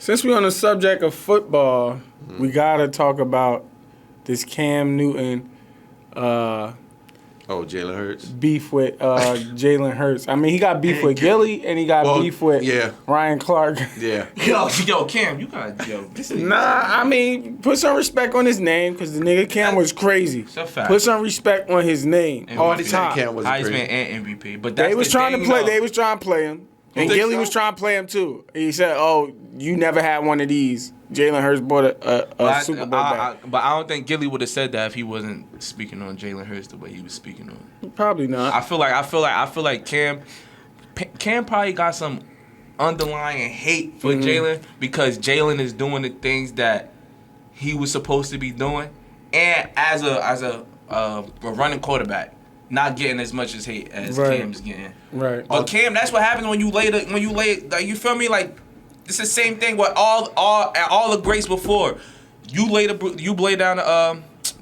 Since we're on the subject of football, we gotta talk about this Cam Newton Jalen Hurts. beef with Jalen Hurts. I mean, he got beef with Gilly and he got beef with Ryan Clark. Yeah. Yo, Cam, you got this. I mean, put some respect on his name because the nigga Cam was crazy. It's a fact. Put some respect on his name all the time. Cam was Heisman and MVP, but that's They was trying to play. They was trying to play him, and Gilly was trying to play him too. He said, "Oh, you never had one of these." Jalen Hurts bought a Super Bowl bag. But I don't think Gilly would have said that if he wasn't speaking on Jalen Hurts the way he was speaking on. Probably not. I feel like Cam probably got some underlying hate for Jalen because Jalen is doing the things that he was supposed to be doing, and as a running quarterback, not getting as much as hate as Cam's getting. Right. But Cam, that's what happens when you lay like, you feel me, like. It's the same thing with all the greats before. You lay down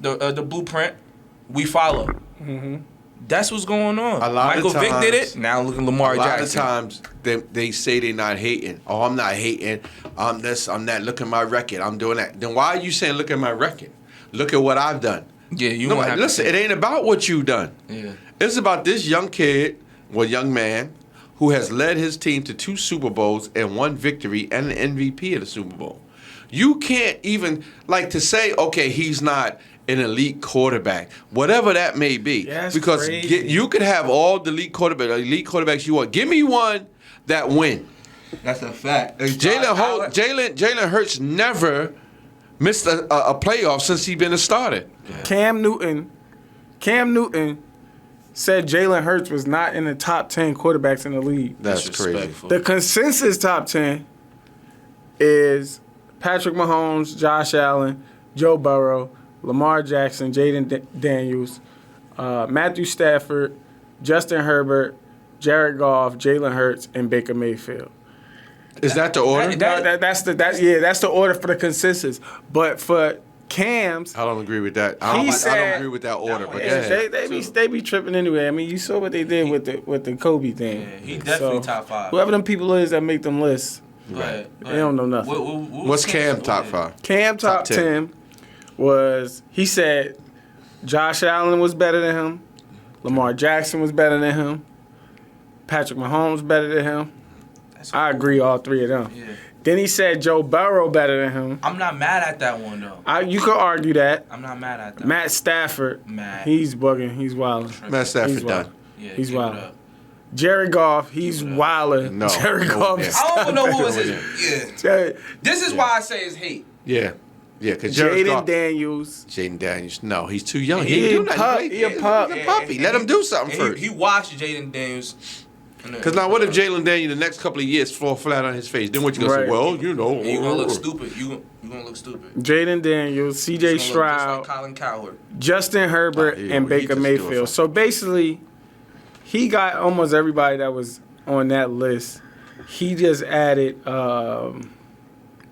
the blueprint, we follow. Mm-hmm. That's what's going on. Michael Vick did it. Now look at Lamar Jackson. A lot of times they say they're not hating. Oh, I'm not hating. I'm this. I'm that. Look at my record. I'm doing that. Then why are you saying look at my record? Look at what I've done. Yeah, listen. It ain't about what you've done. Yeah, it's about this young kid, young man, who has led his team to 2 Super Bowls and 1 victory and an MVP of the Super Bowl. You can't even, to say, okay, he's not an elite quarterback, whatever that may be. That's because you could have all the elite quarterbacks you want. Give me one that win. That's a fact. Jalen Hurts never missed a playoff since he's been a starter. Yeah. Cam Newton said Jalen Hurts was not in the top 10 quarterbacks in the league. That's crazy. The consensus top 10 is Patrick Mahomes, Josh Allen, Joe Burrow, Lamar Jackson, Jaden Daniels, Matthew Stafford, Justin Herbert, Jared Goff, Jalen Hurts, and Baker Mayfield. Is that the order? That's the order for the consensus. But for Cam's, I don't agree with that. I don't agree with that order. But they be tripping anyway. I mean, you saw what they did with the Kobe thing. Yeah, he definitely top 5. Whoever them people is that make them lists, right. They don't know nothing. What's Cam top 5? Cam top 10 was, he said Josh Allen was better than him, Lamar Jackson was better than him, Patrick Mahomes better than him. I agree, all 3 of them. Yeah. Then he said Joe Burrow better than him. I'm not mad at that one, though. You could argue that. I'm not mad at that. Matt Stafford. He's bugging. He's wilding. Matt Stafford done. Yeah, he's wilding. Jared Goff, he's wilding. No. Jared Goff. I don't know what was his. Yeah. This is why I say it's hate. Yeah. Yeah, because Jaden Daniels. Jaden Daniels. No, he's too young. He a pup. He a puppy. Let him do something first. He watched Jaden Daniels. Because now, what if Jalen Daniels the next couple of years fall flat on his face? Then what you gonna say? Well, you're gonna look stupid. You gonna look stupid. Jaden Daniels, C.J. Stroud, like Colin Cowherd, Justin Herbert, and Baker Mayfield. So basically, he got almost everybody that was on that list. He just added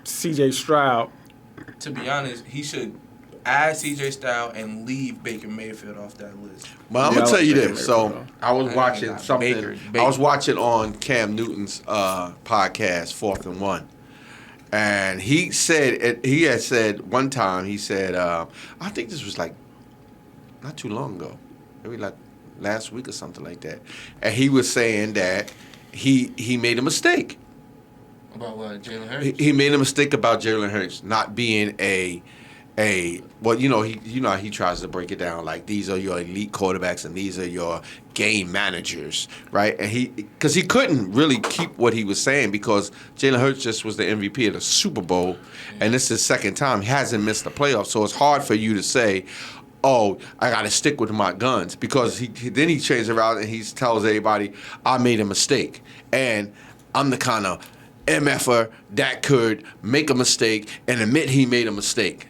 C.J. Stroud. To be honest, he should add C.J. Stroud and leave Baker Mayfield off that list. Well, I'm gonna tell you this. So I was watching something. Baker. I was watching on Cam Newton's podcast, 4th and 1, and he had said one time. He said, I think this was like not too long ago, maybe like last week or something like that, and he was saying that he made a mistake. About what, Jalen Hurts? He made a mistake about Jalen Hurts not being he tries to break it down like these are your elite quarterbacks and these are your game managers, right? And because he couldn't really keep what he was saying because Jalen Hurts just was the MVP of the Super Bowl, and this is his second time. He hasn't missed the playoffs, so it's hard for you to say, oh, I got to stick with my guns, because then he changes around and he tells everybody, I made a mistake, and I'm the kind of MFer that could make a mistake and admit he made a mistake.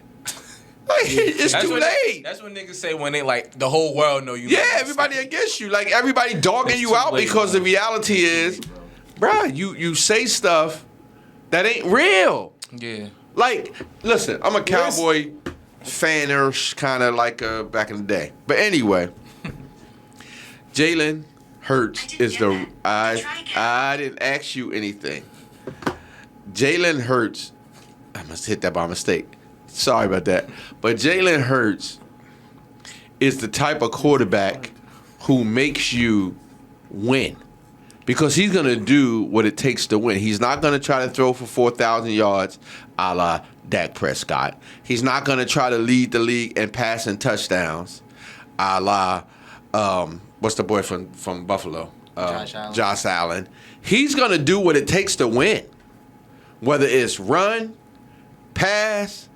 It's too late. That's what niggas say when they like the whole world know you. Yeah, everybody against you. Like everybody dogging you out because the reality is, bruh, you say stuff that ain't real. Yeah. Like, listen, I'm a Cowboy fan-ish kind of like back in the day. But anyway, Jalen Hurts is I didn't ask you anything. Jalen Hurts, I must hit that by mistake. Sorry about that. But Jalen Hurts is the type of quarterback who makes you win. Because he's going to do what it takes to win. He's not going to try to throw for 4,000 yards a la Dak Prescott. He's not going to try to lead the league in passing touchdowns a la, what's the boy from Buffalo? Josh Allen. He's going to do what it takes to win. Whether it's run, pass,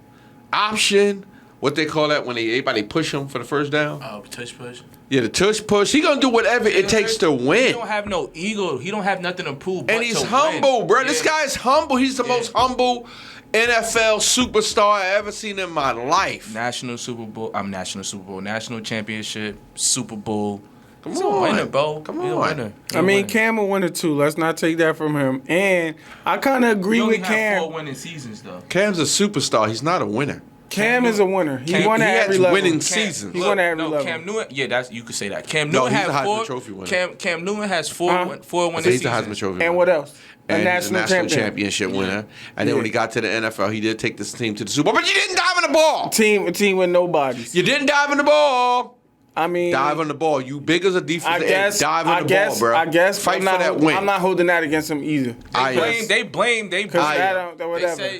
option, what they call that when everybody push him for the first down? Oh, tush push. Yeah, the tush push. He's going to do whatever it takes to win. He don't have no ego. He don't have nothing to prove. And he's humble, bro. Yeah. This guy's humble. He's the most humble NFL superstar I ever seen in my life. National championship, Super Bowl. He's a winner, bro. Come He's on. a winner. I mean, Cam a winner too. Let's not take that from him. And I kind of agree with Cam. He only had 4 winning seasons, though. Cam's a superstar. He's not a winner. Cam is a winner. He won at every level. Winning seasons. He won at every level. Cam Newton, you could say that. Cam No, Newton he's a had Heisman 4. Trophy winner. Cam Newton has 4 winning So he's the Heisman seasons. Trophy And winner. what else? And he's a national championship winner. And then when he got to the NFL, he did take this team to the Super Bowl. But you didn't dive in the ball. A team with nobodies. You didn't dive in the ball. I mean, Dive on the ball. You big as a defensive end. Dive on the ball, ball, bro. I guess Fight for that win. I'm not holding that against him either. They blame. Whatever.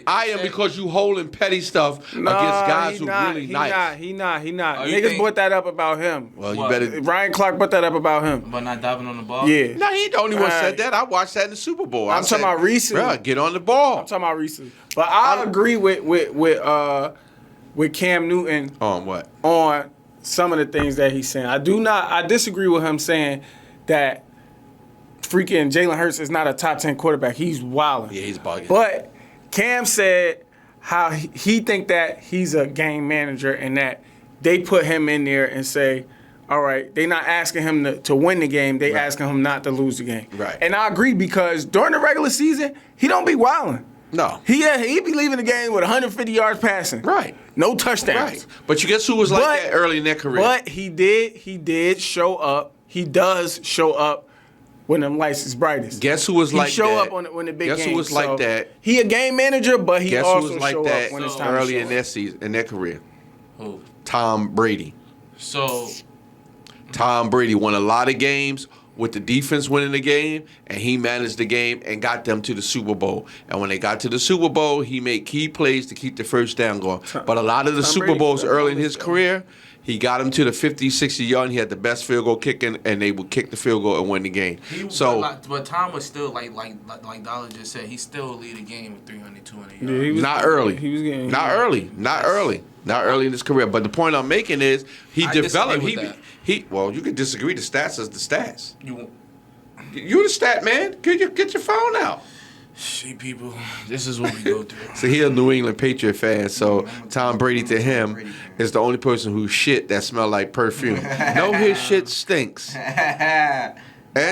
I am because you holding petty stuff against guys who really nice. He not. Oh, Niggas brought that up about him. Well, you better. Ryan Clark brought that up about him. But not diving on the ball? Yeah. No, he ain't the only one said that. I watched that in the Super Bowl. I'm talking about recently. Bro, get on the ball. I'm talking about recently. But I agree with Cam Newton On what? on some of the things that he's saying. I disagree with him saying that freaking Jalen Hurts is not a top 10 quarterback. He's wilding. Yeah, he's bugging. But Cam said how he think that he's a game manager and that they put him in there and say, all right, they not asking him to win the game. They asking him not to lose the game. Right. And I agree because during the regular season, he don't be wilding. No. He be leaving the game with 150 yards passing. Right. No touchdowns. Right. But you guess who was like that early in their career? But he did show up. He does show up when them lights is brightest. Guess who was like that? He show up when the big game. Guess who was like that? He a game manager, but he Guess who also was like show that up when it's time early to in show their up. season, in their career? Who? Tom Brady. So Tom Brady won a lot of games with the defense winning the game, and he managed the game and got them to the Super Bowl. And when they got to the Super Bowl, he made key plays to keep the first down going. But a lot of the Super Bowls early in his career, he got him to the 50, 60 yard, and he had the best field goal kicking, and they would kick the field goal and win the game. But Tom was still, like Dollar just said, he still lead the game with 300, 200 yards. Yeah, he was, not early. He was getting not early. Not early in his career. But the point I'm making is he developed. Well, you can disagree. The stats is the stats. You the stat man. Get your phone out. See, people, this is what we go through. So he a New England Patriot fan. So Tom Brady to him is the only person who shit that smell like perfume. No, his shit stinks. And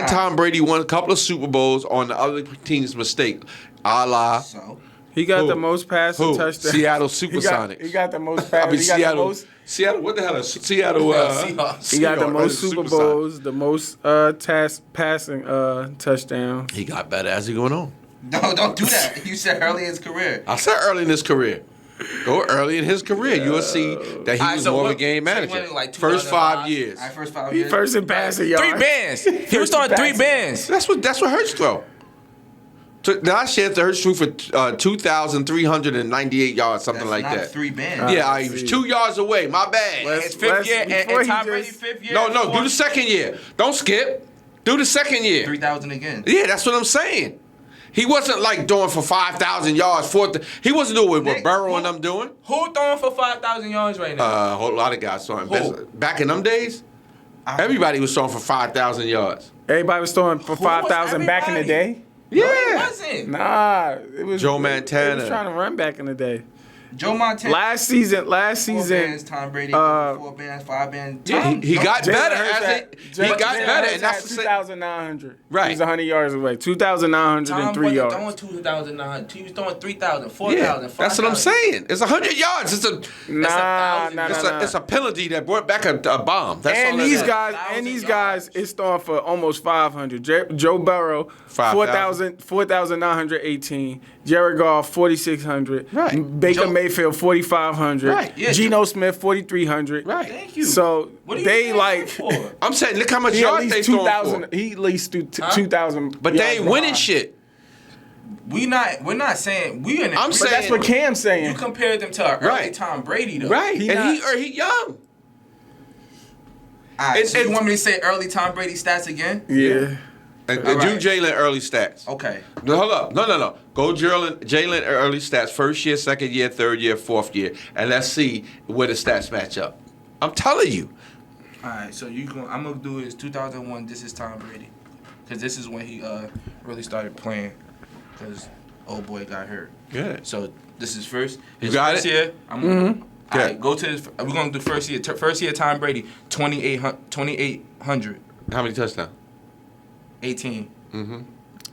Tom Brady won a couple of Super Bowls on the other team's mistake. A la. So he got the most passing touchdowns. Seattle Supersonics. He got the most passing. Seattle. What the hell is Seattle? Seahawks. He got the most Super Bowls, the most passing touchdowns. He got better as he going on. No, don't do that. You said early in his career. I said early in his carear. Go early in his career. You'll see that he was more of a game manager. First 5 years. First 5 years. First in passing yards. 3 bands. He was throwing 3 bands. That's what Hurts throw. Last year, the Hurts threw for 2,398 yards, something like that. 3 bands. Yeah, he was 2 yards away. My bad. It's 5th year, and Tom Brady 5th year. No, do the second year. Don't skip. Do the second year. 3,000 again. Yeah, that's what I'm saying. He wasn't like doing for 5,000 yards. He wasn't doing what Burrow and them doing. Who throwing for 5,000 yards right now? A whole lot of guys throwing. Back in them days, everybody was throwing for 5,000 yards. Everybody was throwing for 5,000 back in the day. Yeah. No, it wasn't. Nah, it was Joe Montana. He was trying to run back in the day. Joe Montana. Last season, 4 bands, Tom Brady. 4 bands, 5 bands. Yeah, he got better Hurts he got better, and that's the same. 2,900. Right. He was 100 yards away. 2,903 Tom yards. wasn't throwing 2,900. He was throwing 3,000, 4,000, 5,000. That's what I'm saying. It's 100 yards. It's a penalty that brought back a bomb. That's all And that these is. guys is throwing for almost 500. Joe Burrow, 4,918. Jared Goff, 4,600. Right. Baker Mayfield, 4,500. Right. Yeah, Geno Smith, 4,300. Right. Thank you. So What are you they saying like. that for? I'm saying, look how much He at yards they least throwing 2,000. for. He at least 2,000. But they ain't winning behind. shit. We're not saying we in. I'm But saying that's what Cam's you saying. compared them to early Right. Tom Brady though. Right. He He young. All right. So It- you want me to say early Tom Brady stats again? Yeah. And All do right. Jalen early stats. Okay. No, hold up. No. Go Jalen early stats. First year, second year, third year, fourth year. And let's see where the stats match up. I'm telling you. All right. So I'm gonna do is 2001. This is Tom Brady, because this is when he really started playing, because old boy got hurt. Good. So this is first. His You got first it? year. All Good. right. Go to his. We're gonna do first year. First year Tom Brady 2,800. How many touchdowns? 18.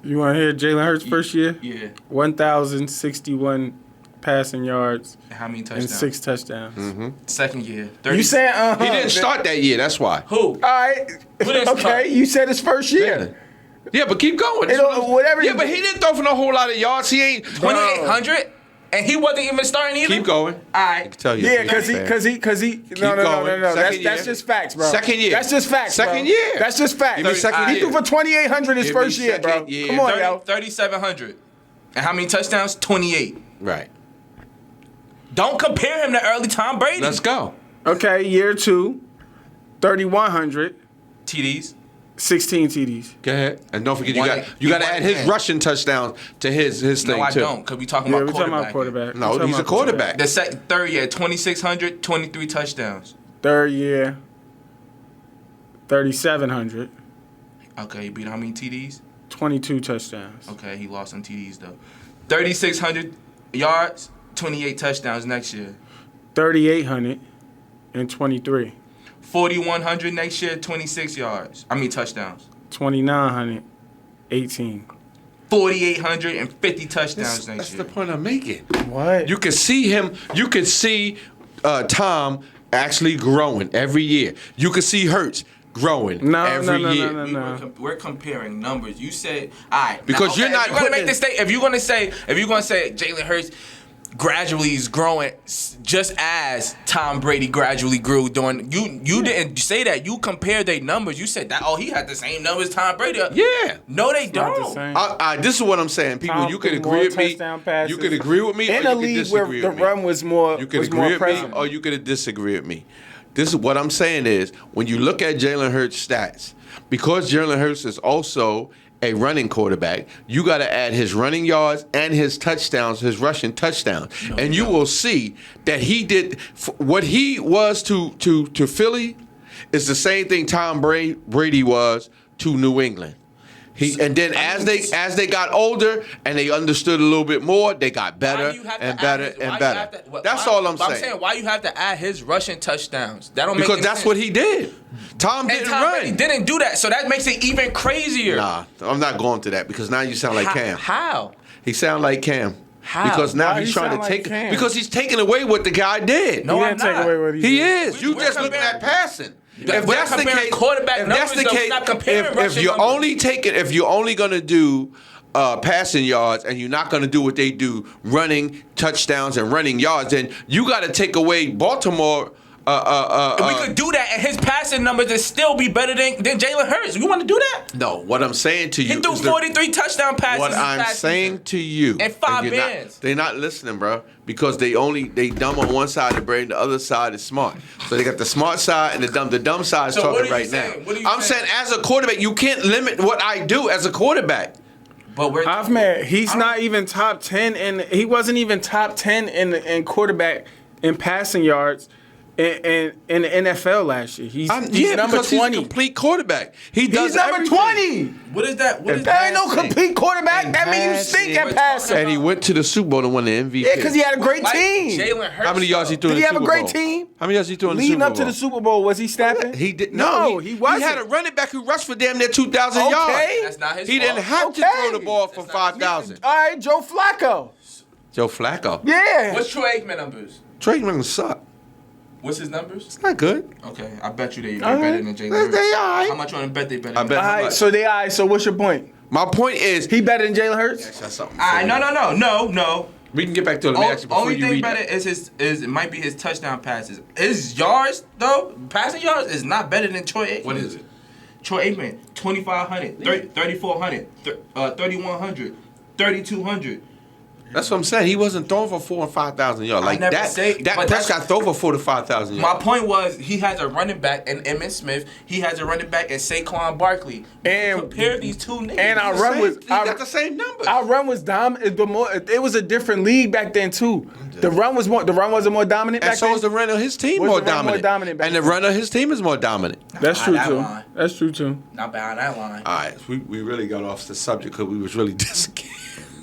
You want to hear Jalen Hurts first year? Yeah. 1,061 passing yards How many and touchdowns? 6 touchdowns. Second year. 30. You said He didn't start that year. That's why. Who? All right. Who didn't Okay, start? you said his first year. Yeah, but keep going. Whatever. Yeah, but he didn't throw for no whole lot of yards. He ain't. 2,800, and he wasn't even starting either. Keep going. All I right. can tell you. Yeah, because he. No. going. That's Second year. just facts, bro. Second year. That's just facts, bro. Second year. That's just facts. Give me second He year. threw for 2,800 his Give me first year, bro. second year. Come on, yo. 3,700. And how many touchdowns? 28. Right. Don't compare him to early Tom Brady. Let's go. Okay, year 2, 3,100, TDs. 16 TDs. Go ahead. And don't forget, He you won got to it. add his rushing touchdowns to his thing No, I too. don't, because we talking Yeah, about we're talking about quarterback. quarterback. No, he's a quarterback. The third year, 2,600, 23 touchdowns. Third year, 3,700, Okay, he beat how many TDs? 22 touchdowns. Okay, he lost some TDs, though. 3,600 yards, 28 touchdowns next year. 3,823, 4,100 next year, 26 yards. touchdowns. 2,918. 4,850 touchdowns next That's year. the point I'm making. What? You can see him. You can see Tom actually growing every year. You can see Hurts growing every year. We're comparing numbers. You said, all right. Because you're not If you're gonna putting make this statement, if you're gonna say Jalen Hurts gradually is growing just as Tom Brady gradually grew during you didn't say that. You compared their numbers. You said that he had the same numbers as Tom Brady. Yeah. No, they Not the don't. same. This is what I'm saying. People, Tom you could threw agree more with me. touchdown passes. You could agree with me, In or a you could league where disagree the with me. run was more You could was agree more with present. me, or you could disagree with me. This is what I'm saying is when you look at Jalen Hurts' stats, because Jalen Hurts is also a running quarterback, you got to add his running yards and his touchdowns, his rushing touchdowns, and you will see that he did what he was to Philly is the same thing Tom Brady was to New England. And then as they got older and they understood a little bit more, they got better and better and better. That's all I'm saying. I'm saying why you have to add his rushing touchdowns. That don't make Because any that's sense. what he did. Tom And didn't Tom run. Brady didn't do that, so that makes it even crazier. Nah, I'm not going to that because now you sound like Cam. How? He sound likeAm. How? Because now Why he's he trying sound to like take Cam? because he's taking away what the guy did. No, He I'm didn't take not. away what he He did. is. You We're just looking comparing- at passing. We're comparing quarterback numbers, though. We're not comparing rushing if you're numbers. if you're only gonna do passing yards and you're not gonna do what they do, running touchdowns and running yards, then you got to take away Baltimore. We could do that, and his passing numbers would still be better than Jalen Hurts. You want to do that? No, what I'm saying to you He threw is 43 touchdown passes. what this I'm past saying season. to you, And 5 you're not- bands. they're not listening, bro, because they dumb on one side of the brain, the other side is smart. So they got the smart side and the dumb. The dumb side is So what talking are you right now. saying? What are you I'm saying? saying as a quarterback, you can't limit what I do as a quarterback. But we're Ahmed, he's not even top 10 he wasn't even top 10 in quarterback in passing yards in the NFL last year. He's number because 20. He's a complete quarterback. He does He's number everything. 20. What is that? What is There ain't no passing? complete quarterback. That means you passing. stink at We're passing. And he went to the Super Bowl and won the MVP. Yeah, because he had a great Like team. Jalen Hurts. How many yards he threw Did in he the have a Super great Bowl? team? How many yards he threw in the Leading Super Bowl? up to the Super Bowl, was he snapping? He did No, he wasn't. He had a running back who rushed for damn near 2,000 yards. That's not his He fault. didn't have to throw the ball for That's not his 5,000. All right, Joe Flacco. Joe Flacco. Yeah. What's Troy Aikman numbers? Trey Mann suck. What's his numbers? It's not good. Okay, I bet you they're All right. better than Jalen Hurts. They all right. How much you want to bet they better? I than bet All how right, much? so what's your point? My point is, He better than Jalen Hurts? that's something. All right, no. We can get back to it. Let me ask you before Only you thing read better that. is it might be his touchdown passes. His yards though, passing yards is not better than Troy Aikman. What is it? Troy Aikman, 2,500, 3,400, 3,100, 3,200. That's what I'm saying. He wasn't throwing for 4,000 and 5,000 yards. Like never that. say- That but Prescott throw for 4,000 to 5,000 My yards. point was he has a running back in Emmitt Smith. He has a running back in Saquon Barkley. And- Compare these two niggas. and our It's the run same. was- He got the same numbers. Our run was dominant. It was a different league back then too. The run wasn't more dominant And back so then. is the run of his team Was more the run more dominant. dominant back And the then? run of his team is more dominant. That's Nah, true that too. line. That's true too. Not bad on that line. All right, we really got off the subject because we was really disagreeing.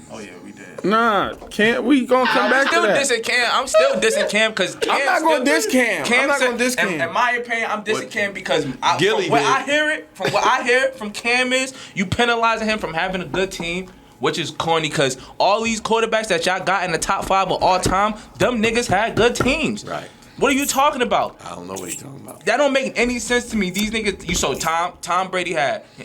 Oh yeah, we did. Nah, we gonna come back to I'm that. still dissing Cam. I'm still dissing Cam because I'm not gonna diss Cam. I'm not gonna diss Cam. In my opinion, I'm dissing What Cam because Gilly from what did. I hear from Cam is you penalizing him from having a good team, which is corny because all these quarterbacks that y'all got in the top 5 of all time, them niggas had good teams. Right. What are you talking about? I don't know what you're talking about. That don't make any sense to me. These niggas, you saw Tom Brady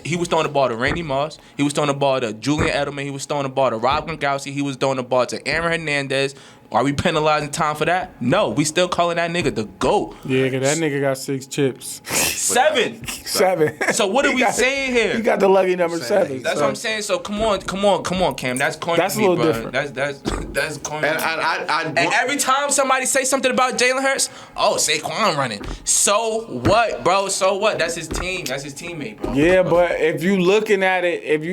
he was throwing the ball to Randy Moss. He was throwing the ball to Julian Edelman. He was throwing the ball to Rob Gronkowski. He was throwing the ball to Aaron Hernandez. Are we penalizing Tom for that? No, we still calling that nigga the GOAT. Yeah, cause that nigga got 6 chips. 7. 7. So what are we saying here? He got the lucky number 7. That's so. what I'm saying. So come on, Cam. That's corny. That's to a me, little bro. different. That's corny. And And every time somebody say something about Jalen Hurts, oh, Saquon running. So what, bro? So what? That's his team. That's his teammate, bro. Yeah, but if you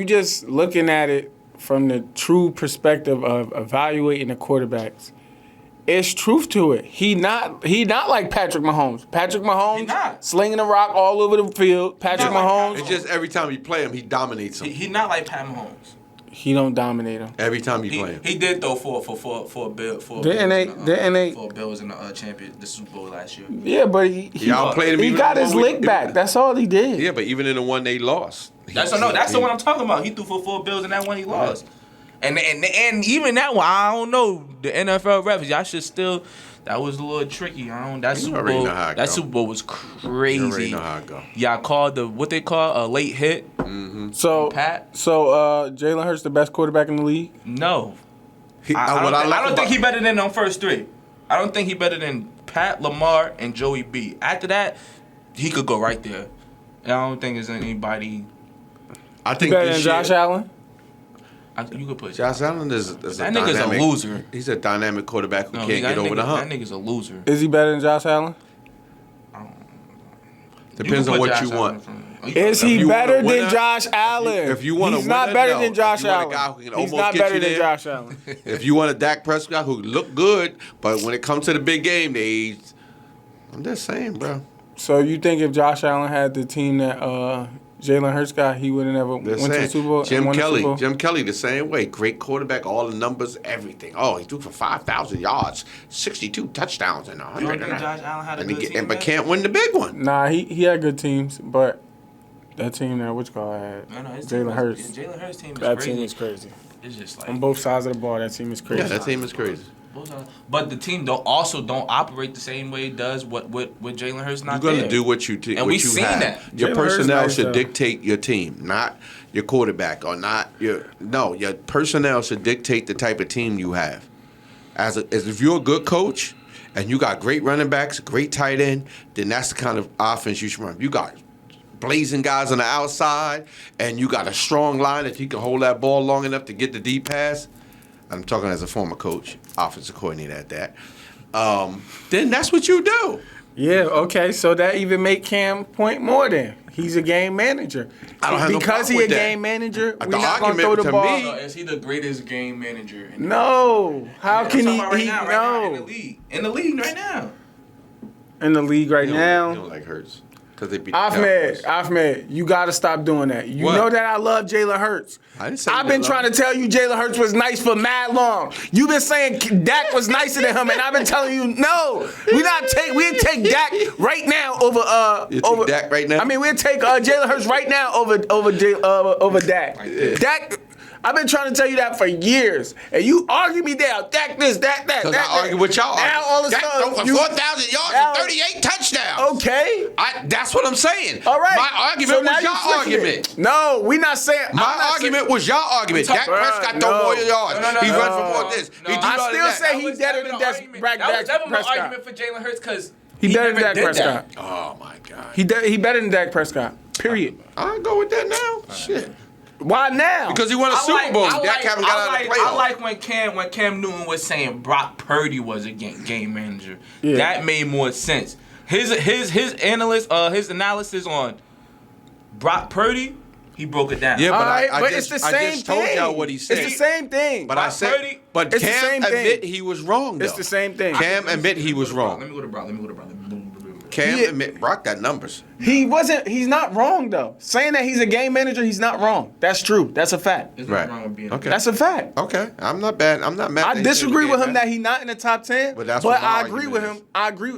just looking at it from the true perspective of evaluating the quarterbacks, it's truth to it. He not like Patrick Mahomes. Patrick Mahomes He not. slinging the rock all over the field. Patrick not like Mahomes, it's just every time you play him, he dominates him. He not like Pat Mahomes. he don't dominate him. Every time you play him. He did though for a bill for Didn't for Bills in the champion the Super Bowl last year. Yeah, but he Y'all played him he even got in his the one lick back. That's all he did. Yeah, but even in the one they lost. That's the one I'm talking about. He threw for 4 Bills and that one he lost. And even that one, I don't know. The NFL refs, y'all should still. That was a little tricky. That You Super already Bowl. know how it That go. Super Bowl was crazy. You already know how it go. Y'all called what they call a late hit. So Pat? Jalen Hurts the best quarterback in the league. No, He, I don't think he better than them first 3. I don't think he better than Pat, Lamar, and Joey B. After that, he could go right there. And I don't think there's anybody. I think Better this than Josh year, Allen. You could put Josh Allen is That a nigga's a dynamic, loser. He's a dynamic quarterback who No, can't that get over the nigga- hump. That nigga's a loser. Is he better than Josh Allen? Depends can on put what Josh you Allen want. from- Is If he you want a better winner, than Josh Allen? if you want a he's not winner, better no. than Josh If you want a Allen. guy who can He's almost not get better you than there. Josh Allen. If you want a Dak Prescott who look good, but when it comes to the big game, I'm just saying, bro. So you think if Josh Allen had the team that Jalen Hurts got, he would have never went to the Super Bowl? and Jim won the Super Bowl? Kelly, the same way. Great quarterback, all the numbers, everything. Oh, he threw for 5,000 yards, 62 touchdowns, and 100. You don't think Josh Allen had a good team? But can't win the big one. Nah, he had good teams, but that team that had No, his team Jalen Hurts. Jalen Hurts team is That crazy. team is crazy. It's just like On both sides of the ball, that team is crazy. Yeah, that team is crazy. But the team don't operate the same way it does what Jalen Hurts not You're there. gonna do what you And what we you seen have. that. Your Jalen Hurts personnel nice, should though. dictate your team, not your quarterback or not your personnel should dictate the type of team you have. As if you're a good coach and you got great running backs, great tight end, then that's the kind of offense you should run. You got blazing guys on the outside, and you got a strong line that you can hold that ball long enough to get the deep pass. I'm talking as a former coach, offensive coordinator at that. Then that's what you do. Yeah, okay, so that even make Cam point more then. He's a game manager. I don't have no because problem he a with that. game manager, The we're not going to argument throw the to ball. me- So is he the greatest game manager? No. How I'm can talking about he right now in the no. league? In the league right now. in the league right You now. don't like Hurts because they beat the Cowboys. Ahmed, you got to stop doing that. You What? know that I love Jalen Hurts. I didn't say I've you been didn't trying love to tell you Jalen Hurts was nice for mad long. You've been saying Dak was nicer than him, and I've been telling you no. We take Dak right now over You take Dak right now? I mean, we'll take Jalen Hurts right now over Dak. Dak. I've been trying to tell you that for years, and you argue me down. Dak this, that. Because I argue with y'all. Now all of a Dak sudden, throw for 4,000 yards and 38 touchdowns. Okay. That's what I'm saying. All right. My argument So now was you your switching argument. it. No, we're not saying. My argument was your argument. Dak Prescott throw more yards. No, he no, run for more this. no. He do I all still that. say That he's was better never than the Dak argument. That was never my Prescott. argument for Jalen Hurts because He better never than Dak did Prescott. that. Oh, my God. He better than Dak Prescott. Period. I'll go with that now. Shit. Why now? Because he won a Super Bowl. Dak haven't got out of the playoffs. I like when Cam Newton was saying Brock Purdy was a game manager. Yeah. That made more sense. His analysis on Brock Purdy, he broke it down. Yeah, but All right, I but just, it's the I same just told thing. y'all what he said. It's the same thing. But I Brock said, Purdy, but it's the Cam same thing. admit he was wrong, though. It's the same thing. Cam admit he was wrong. Let me go to Brock. Cam He- admit Brock got numbers. He's not wrong though. Saying that he's a game manager, he's not wrong. That's true. That's a fact. There's Right. nothing wrong with being Okay. That's a fact. Okay, I'm not bad. I'm not mad. I that he's disagree a with game him that manager. he's not in the top 10. But that's what my I agree with argument him. I agree.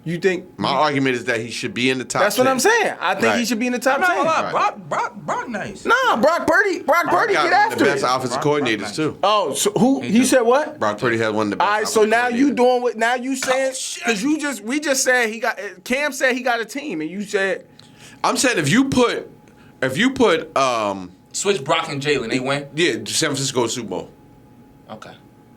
You think My argument is that he should be in the top. that's 10. what I'm saying? I think he Right. should be in the top I'm not 10. gonna lie, Right. Brock nice. Nah, Brock Purdy Brock get got one of after the best it. offensive Brock coordinators nice. too. Oh, so who? He said what? Brock Purdy had one of the best. All right, so offensive now you coordinators. doing what? Now you saying shit. because we just said he got. Cam said he got a team, and you said I'm saying if you put Switch Brock and Jalen, they win. San Francisco Super Bowl Okay.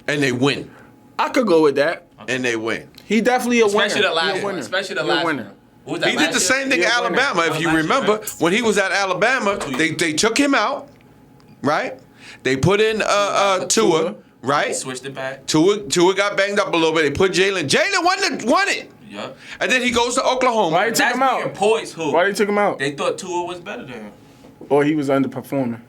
and they win I could go with that. and they win. He definitely a Especially winner. the last He a one. winner. Especially the He a last winner. one. What was that, He last did the year? same thing He at a winner. Alabama. If Last you year, remember, right? when he was at Alabama, they took him out, right? They put in Tua, right? Switched it back. Tua got banged up a little bit. They put Jalen. Jalen won it. Yup. And then he goes to Oklahoma. Why he took That's him out? being poised. Who? Why they took him out? They thought Tua was better than him. Or he was underperforming.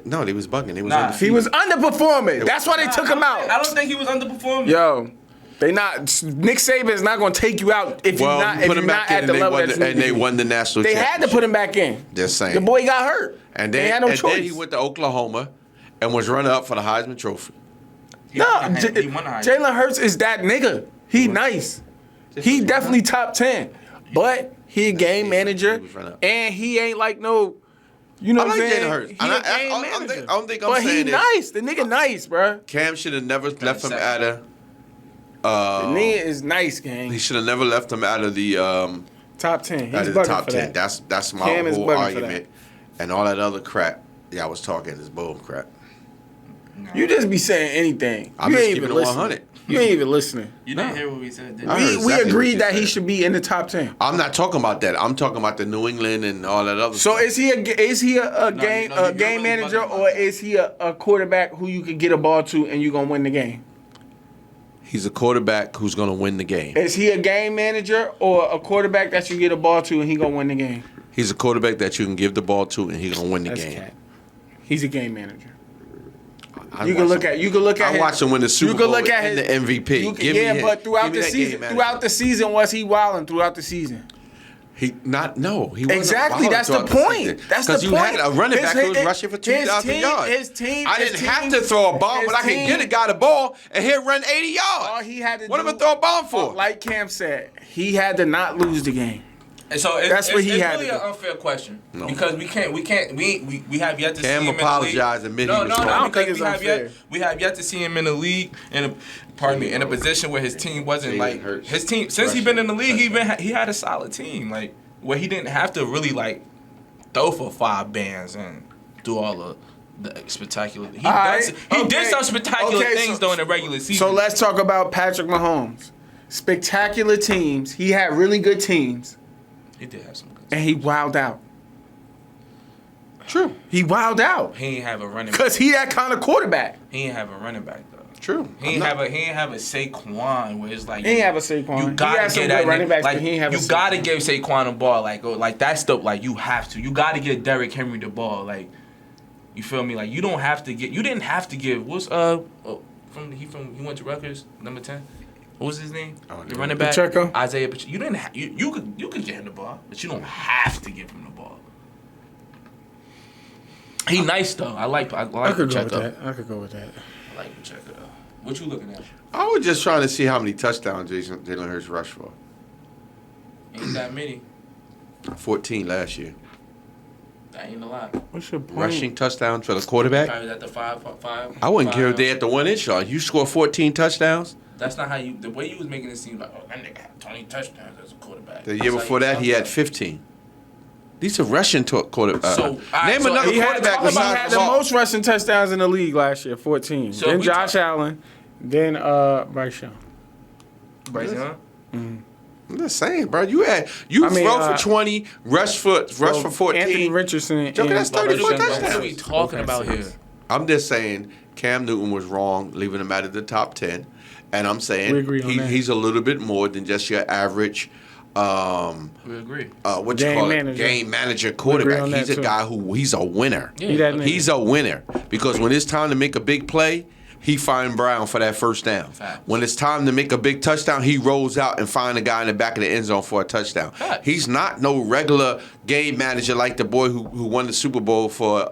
No, they was bugging. They was Nah. undefeated. He was underperforming. That's why they took him I out. don't think he was underperforming. Yo, they not. Nick Saban is not going to take you out if you're not. If put you're him not back at in the and level they that won, you and need they to be. won the national They championship. had to put him back in. Just saying. The boy got hurt. And they then, had no and choice. then he went to Oklahoma and was runner up for the Heisman Trophy. He No, won the Heisman. Jalen Hurts is that nigga. He nice. He definitely top 10. But he a game manager, He was running up. and he ain't like no. You know I what I'm like saying? Jalen Hurts. He And a game I manager. don't think I'm but he saying it. nice. The nigga nice, bro. Cam should have never left him second. out of. The nigga is nice, gang. He should have never left him out of the Top 10. He's out of the bugging top for 10. that. That's my Cam is whole bugging for argument, and all that other crap. Yeah, I was talking is bull crap. You just be saying anything. I'm you just ain't keeping even it listening. 100. You ain't even listening. You didn't hear what we said, did I you? heard We exactly what agreed you that he said. should be in the top 10. I'm not talking about that. I'm talking about the New England and all that other So stuff. is he a game you're game really manager, bugging about or that. is he a quarterback who you could get a ball to and you gonna win the game? He's a quarterback who's going to win the game. Is he a game manager or a quarterback that you get a ball to and he gonna win the game? He's a quarterback that you can give the ball to and he's going to win the That's game. cat. He's a game manager. I You can look at I his- watched him win the Super you can Bowl look at and his- the MVP. you can- Give me yeah, him. but throughout Give me the that season, game manager. was he wilding throughout the season? He wasn't Exactly, wild that's the throughout point. season. That's the Because you point. had a running His- back who was his- rushing for his 2,000 team- yards. his team- I his didn't have team- to throw a bomb, his but I can team- get a guy the ball and he'll run 80 yards. All he had to What do, am I throw a bomb for? like Cam said, he had to not lose the game. And so That's what he it's had really to an do. unfair question No. because we have yet to Cam see him apologized in and the league. admitted he was wrong. I don't think because it's unfair. we have yet to see him in the league in a position where his team wasn't Jalen like Hurts. his team since he's been in the league. He had a solid team like where he didn't have to really like throw for 5 bands and do all of the spectacular. He did some spectacular things though in the regular season. So let's talk about Patrick Mahomes. Spectacular teams. He had really good teams, he did have some good. and he wowed out. True. He wowed out He ain't have a running back. because he that kind of quarterback. He ain't have a running back though. True. He ain't have a Saquon where it's like He ain't have a Saquon. You He gotta had some get good that running nigga, backs, like but he ain't have a you gotta Saquon. give Saquon a ball like that's the like you have to. You gotta get Derrick Henry the ball like you feel me like you didn't have to give what's he went to Rutgers number 10. What was his name? Oh, The running back, Pacheco? Isaiah Pacheco. You didn't. You could get him the ball, but you don't have to give him the ball. He nice though. I like I could go with Pacheco. that. I could go with that. I like Pacheco though. What you looking at? I was just trying to see how many touchdowns Jalen Hurts rushed for. Ain't that many. 14 last year. That ain't a lot. What's your point? Rushing touchdowns for the quarterback. Probably at the five. I wouldn't care if five. they had the 1-inch shot. You score 14 touchdowns. That's not how you. The way you was making it seem like, oh, that nigga had 20 touchdowns as a quarterback. The year before that, he had 15. These are rushing quarterback. So, name so another He had, quarterback he besides had the Lamar. most rushing touchdowns in the league last year, 14. So then we Josh Allen, then Bryce Young. Bryce Young? I'm just saying, bro. You I mean, throw for 20, rush for 14. Anthony Richardson. Joker, that's 34 What touchdowns. are we talking about here? I'm just saying Cam Newton was wrong leaving him out of the top 10. And I'm saying We agree on that. he's a little bit more than just your average We agree. what Game you call manager. it? Game manager agree quarterback. on that He's a too. guy he's a winner. Yeah. He that nigga. He's a winner because when it's time to make a big play, he find Brown for that first down. Facts. When it's time to make a big touchdown, he rolls out and find a guy in the back of the end zone for a touchdown. Facts. He's not no regular game manager like the boy who won the Super Bowl for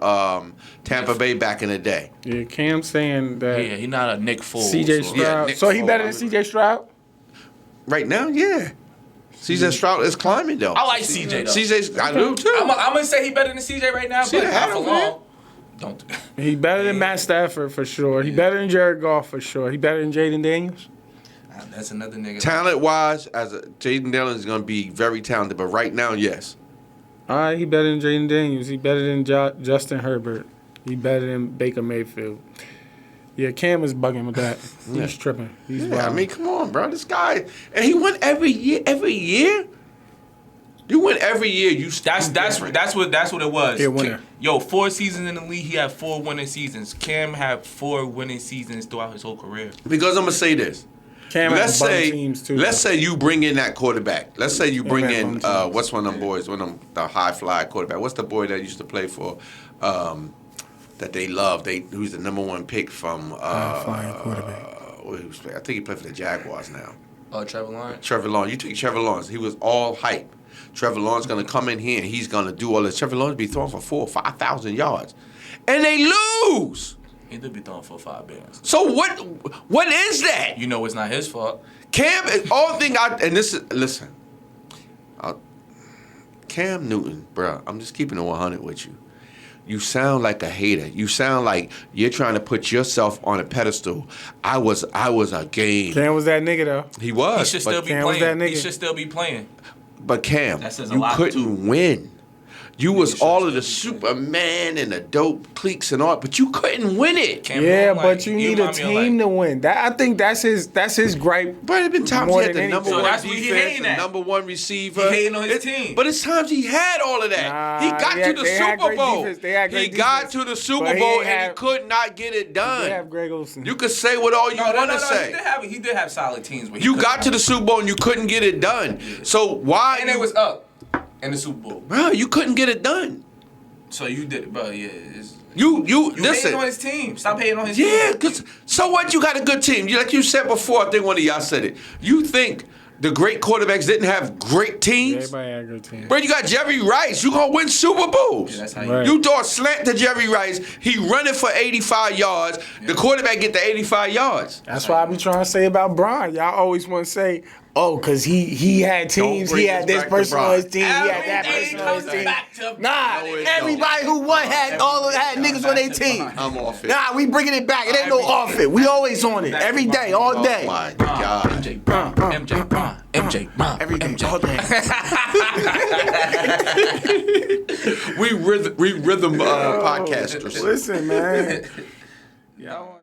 Tampa Bay back in the day. Yeah, Cam saying that Yeah, he's not a Nick Foles. CJ or- Stroud. Yeah, Nick so he Foles. better than CJ Stroud? Right now, yeah. CJ Stroud is climbing though. I like CJ though. CJ's I do too. I'm gonna say he better than CJ right now, See but the not hat for over long. Don't. He better than Matt Stafford for sure. He better than Jared Goff for sure. He better than Jaden Daniels. That's another nigga. Talent wise, Jaden Dillon is going to be very talented, but right now, yes. All right, he better than Jaden Daniels. He better than Justin Herbert. He better than Baker Mayfield. Yeah, Cam is bugging with that. He's tripping. He's Yeah, I wild. mean, come on, bro. This guy, and he won every year. Every year, you win every year. That's what it was. Yeah, winner. Yo, 4 seasons in the league, he had 4 winning seasons. Cam had 4 winning seasons throughout his whole career. because I'm gonna say this. Cam Let's has bum say, teams too. let's say you bring in that quarterback. Let's say you bring had in bum teams. what's one of them boys? One of them the high fly quarterback. What's the boy that used to play for? That they love. Who's the number 1 pick from? High-flying quarterback. I think he played for the Jaguars now. Trevor Lawrence. Trevor Lawrence. You take Trevor Lawrence. He was all hype. Trevor Lawrence going to come in here and he's going to do all this. Trevor Lawrence be throwing for 4,000 or 5,000 yards. And they lose. He did be throwing for 5 bands. So what is that? You know it's not his fault. Cam, all thing and this is, listen. Cam Newton, bro, I'm just keeping it 100 with you. You sound like a hater. You sound like you're trying to put yourself on a pedestal. I was a game. Cam was that nigga though. He was. He should still be Cam was playing. that He nigga. should still be playing. But Cam, That says a you lot, couldn't too. win. You was should all of the still be Superman and the dope cliques and all, but you couldn't win it. Cam Yeah, Newton, but you need a remind me of, team to win. That I think that's his gripe. But it been times More he had the than number anything. So one that's what he defense, hating the at. number 1 receiver. He hating on his team. But it's times he had all of that. Nah, he got they to had- the they had Super great Bowl. defense. They had He great got defense. to the Super But he Bowl ain't and have- he could not get it They done. have Greg Olsen. You could say what all you want to He say. did have solid teams. But You got to the Super Bowl and you couldn't get it done. So why? and it was up in the Super Bowl. Bro, you couldn't get it done. So you did it, bro. Yeah. You You listen. hating on his team. Stop hating on his Yeah, team. because so what? You got a good team. Like you said before, I think one of y'all said it. You think the great quarterbacks didn't have great teams? Everybody had a good team. Bro, you got Jerry Rice. You gonna win Super Bowls. Yeah, that's how Right. You throw a slant to Jerry Rice. He running for 85 yards. The quarterback get the 85 yards. That's why I be trying to say about Brian. Y'all always want to say, oh, because he had teams. bring He had us this back to person on Brian. his team. He had that Everything person on his comes team. back to Nah, No, it everybody who won had niggas on their team. I'm off it. Nah, we bringing it back. It ain't no off it. We always on it. Every day, all Oh day. my God. MJ Brown. MJ Brown. MJ Brown. Every day, MJ. all day. We rhythm podcasters. Listen, man. Y'all